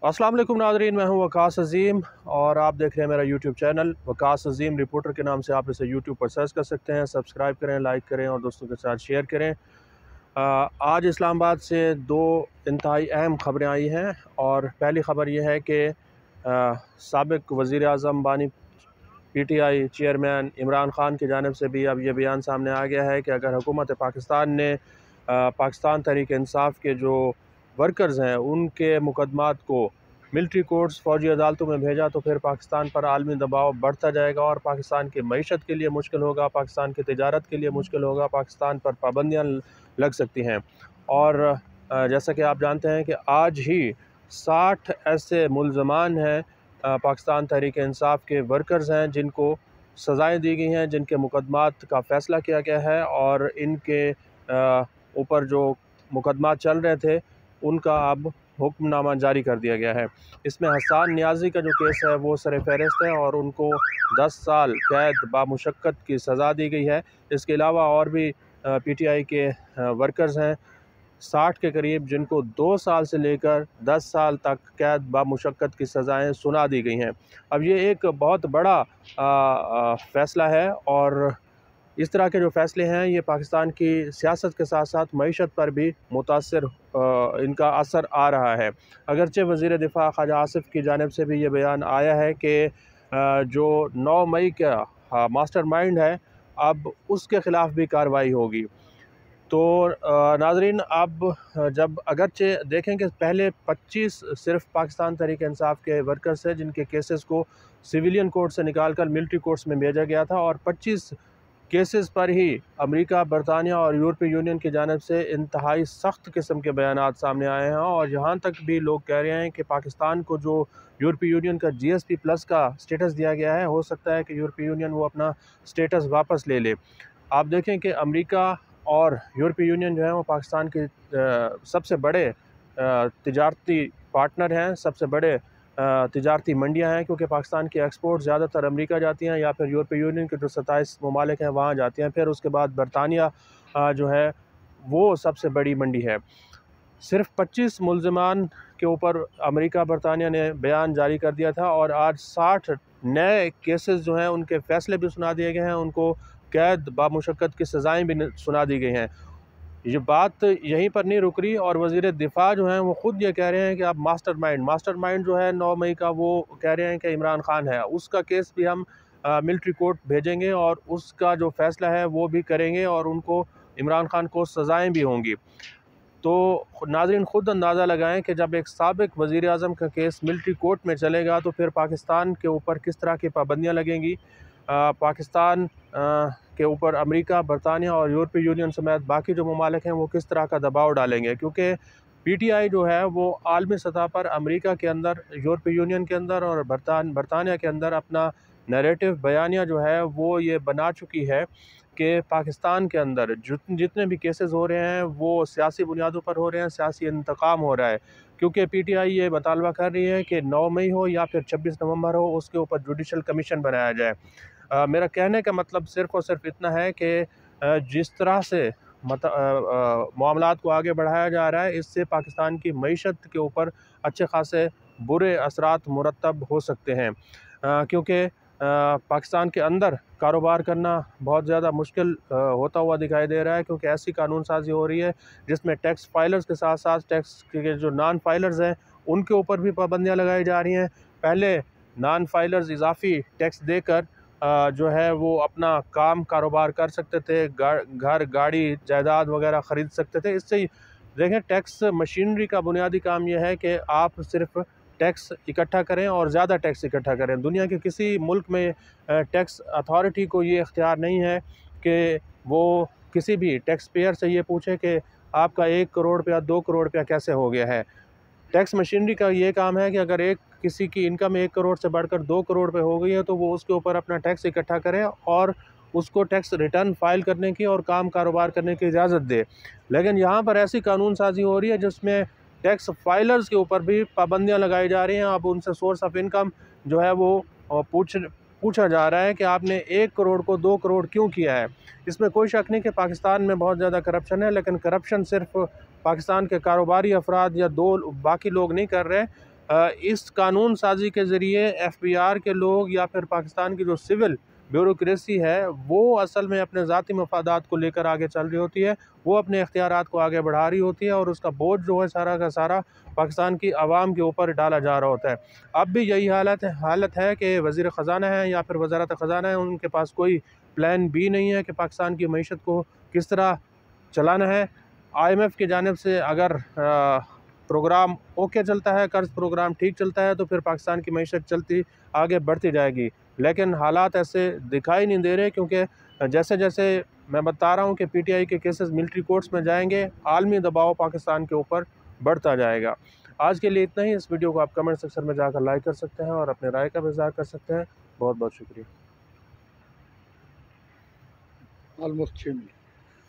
अस्सलाम वालेकुम नाज़रीन, मैं हूं वकास अज़ीम और आप देख रहे हैं मेरा यूट्यूब चैनल वकास अज़ीम रिपोर्टर के नाम से। आप इसे यूट्यूब पर सर्च कर सकते हैं। सब्सक्राइब करें, लाइक करें और दोस्तों के साथ शेयर करें। आज इस्लामाबाद से दो इंतहाई अहम खबरें आई हैं और पहली ख़बर यह है कि साबिक़ वज़ीर आज़म बानी PTI चेयरमैन इमरान ख़ान की जानिब से भी अब ये बयान सामने आ गया है कि अगर हुकूमत पाकिस्तान ने पाकिस्तान तहरीक इंसाफ के जो वर्कर्स हैं उनके मुकदमात को मिलिट्री कोर्ट्स फ़ौजी अदालतों में भेजा तो फिर पाकिस्तान पर आलमी दबाव बढ़ता जाएगा और पाकिस्तान की मईशत के लिए मुश्किल होगा, पाकिस्तान की तिजारत के लिए मुश्किल होगा, पाकिस्तान पर पाबंदियाँ लग सकती हैं। और जैसा कि आप जानते हैं कि आज ही 60 ऐसे मुल्ज़मान हैं पाकिस्तान तहरीक इंसाफ के वर्कर्स हैं जिनको सज़ाएँ दी गई हैं, जिनके मुकदमात का फ़ैसला किया गया है और इनके ऊपर जो मुकदमात चल रहे थे उनका अब हुक्मनामा जारी कर दिया गया है। इसमें हसन नियाज़ी का जो केस है वो सर-ए-फ़हरिस्त है और उनको 10 साल कैद बामुशक्क़त की सज़ा दी गई है। इसके अलावा और भी PTI के वर्कर्स हैं 60 के करीब जिनको 2 साल से लेकर 10 साल तक कैद बामुशक्क़त की सज़ाएँ सुना दी गई हैं। अब ये एक बहुत बड़ा फ़ैसला है और इस तरह के जो फ़ैसले हैं ये पाकिस्तान की सियासत के साथ साथ मईशत पर भी मुतासिर इनका असर आ रहा है। अगरचे वज़ीर दिफ़ा ख्वाजा आसिफ़ की जानिब से भी ये बयान आया है कि जो 9 मई का मास्टरमाइंड है अब उसके ख़िलाफ़ भी कार्रवाई होगी। तो नाज़रीन अब जब अगरचे देखें कि पहले 25 सिर्फ़ पाकिस्तान तहरीक इंसाफ के वर्कर्स हैं जिनके केसेस को सिविलियन कोर्ट से निकाल कर मिलिट्री कोर्ट्स में भेजा गया था और 25 केसेस पर ही अमेरिका, बरतानिया और यूरोपीय यूनियन की जानिब से इंतहाई सख्त किस्म के बयानात सामने आए हैं और यहाँ तक भी लोग कह रहे हैं कि पाकिस्तान को जो यूरोपीय यूनियन का GSP प्लस का स्टेटस दिया गया है, हो सकता है कि यूरोपीय यूनियन वो अपना स्टेटस वापस ले ले। आप देखें कि अमेरिका और यूरोपीय यूनियन जो है वो पाकिस्तान के सबसे बड़े तिजारती पार्टनर हैं, सबसे बड़े तिजारती मंडियाँ हैं क्योंकि पाकिस्तान की एक्सपोर्ट ज़्यादातर अमेरिका जाती हैं या फिर यूरोपीय यूनियन के जो 27 ममालिक हैं वहाँ जाती हैं। फिर उसके बाद बरतानिया जो है वो सबसे बड़ी मंडी है। सिर्फ 25 मुल्ज़मान के ऊपर अमेरिका, बरतानिया ने बयान जारी कर दिया था और आज 60 नए केसेस जो हैं उनके फ़ैसले भी सुना दिए गए हैं, उनको कैद बामुशक्क़त की सज़ाएँ भी सुना दी गई हैं। ये बात यहीं पर नहीं रुक रही और वज़ीर दिफ़ा जो हैं वो ख़ुद ये कह रहे हैं कि अब मास्टरमाइंड जो है 9 मई का वो कह रहे हैं कि इमरान ख़ान है, उसका केस भी हम मिलिट्री कोर्ट भेजेंगे और उसका जो फ़ैसला है वो भी करेंगे और उनको इमरान ख़ान को सज़ाएँ भी होंगी। तो नाज़रीन ख़ुद अंदाज़ा लगाएं कि जब एक साबिक़ वज़ीर आज़म का केस मिलिट्री कोर्ट में चलेगा तो फिर पाकिस्तान के ऊपर किस तरह की पाबंदियाँ लगेंगी। पाकिस्तान के ऊपर अमेरिका, बरतानिया और यूरोपीय यूनियन समेत बाकी जो ममालिक हैं वो किस तरह का दबाव डालेंगे क्योंकि PTI जो है वो आलमी सतह पर अमेरिका के अंदर, यूरोपीय यूनियन के अंदर और बरतानिया के अंदर अपना नैरेटिव बयानिया जो है वो ये बना चुकी है कि पाकिस्तान के अंदर जितने भी केसेस हो रहे हैं वो सियासी बुनियादों पर हो रहे हैं, सियासी इंतकाम हो रहा है क्योंकि PTI ये मुतालबा कर रही है कि 9 मई हो या फिर 26 नवंबर हो उसके ऊपर जुडिशल कमीशन बनाया जाए। मेरा कहने का मतलब सिर्फ़ और सिर्फ इतना है कि जिस तरह से मामलात को आगे बढ़ाया जा रहा है इससे पाकिस्तान की मईशत के ऊपर अच्छे खासे बुरे असरात मुरतब हो सकते हैं क्योंकि पाकिस्तान के अंदर कारोबार करना बहुत ज़्यादा मुश्किल होता हुआ दिखाई दे रहा है क्योंकि ऐसी कानून साज़ी हो रही है जिसमें टैक्स फाइलर्स के साथ साथ टैक्स के जो नॉन फाइलर्स हैं उनके ऊपर भी पाबंदियाँ लगाई जा रही हैं। पहले नॉन फाइलर्स इजाफी टैक्स देकर जो है वो अपना कारोबार कर सकते थे, घर गाड़ी जायदाद वगैरह ख़रीद सकते थे। इससे ही देखें टैक्स मशीनरी का बुनियादी काम यह है कि आप सिर्फ टैक्स इकट्ठा करें और ज़्यादा टैक्स इकट्ठा करें। दुनिया के किसी मुल्क में टैक्स अथॉरिटी को ये इख्तियार नहीं है कि वो किसी भी टैक्स पेयर से ये पूछे कि आपका 1 करोड़ रुपया 2 करोड़ रुपया कैसे हो गया है। टैक्स मशीनरी का ये काम है कि अगर किसी की इनकम 1 करोड़ से बढ़कर 2 करोड़ रुपए हो गई है तो वो उसके ऊपर अपना टैक्स इकट्ठा करे और उसको टैक्स रिटर्न फाइल करने की और कारोबार करने की इजाज़त दे। लेकिन यहाँ पर ऐसी कानून साज़ी हो रही है जिसमें टैक्स फाइलर्स के ऊपर भी पाबंदियाँ लगाई जा रही हैं। अब उनसे सोर्स ऑफ इनकम जो है वो पूछा जा रहा है कि आपने 1 करोड़ को 2 करोड़ क्यों किया है। इसमें कोई शक नहीं कि पाकिस्तान में बहुत ज़्यादा करप्शन है, लेकिन करप्शन सिर्फ पाकिस्तान के कारोबारी अफराद या दो बाकी लोग नहीं कर रहे, इस कानून साजी के ज़रिए FBR के लोग या फिर पाकिस्तान की जो सिविल ब्यूरोक्रेसी है वो असल में अपने ज़ाती मफादात को लेकर आगे चल रही होती है, वो अपने इख्तियारात को आगे बढ़ा रही होती है और उसका बोझ जो है सारा का सारा पाकिस्तान की आवाम के ऊपर डाला जा रहा होता है। अब भी यही हालत है कि वज़ीर ख़ज़ाना है या फिर वज़ारत ख़ज़ाना है, उनके पास कोई प्लान बी नहीं है कि पाकिस्तान की मईशत को किस तरह चलाना है। IMF की जानिब से अगर प्रोग्राम ओके चलता है, कर्ज़ प्रोग्राम ठीक चलता है तो फिर पाकिस्तान की मईशत चलती आगे बढ़ती जाएगी, लेकिन हालात ऐसे दिखाई नहीं दे रहे, क्योंकि जैसे जैसे मैं बता रहा हूँ कि PTI के केसेस मिलिट्री कोर्ट्स में जाएंगे, आलमी दबाव पाकिस्तान के ऊपर बढ़ता जाएगा। आज के लिए इतना ही। इस वीडियो को आप कमेंट सेक्शन में जाकर लाइक कर सकते हैं और अपने राय का भी इज़हार कर सकते हैं। बहुत बहुत शुक्रिया। Almost 6 minute.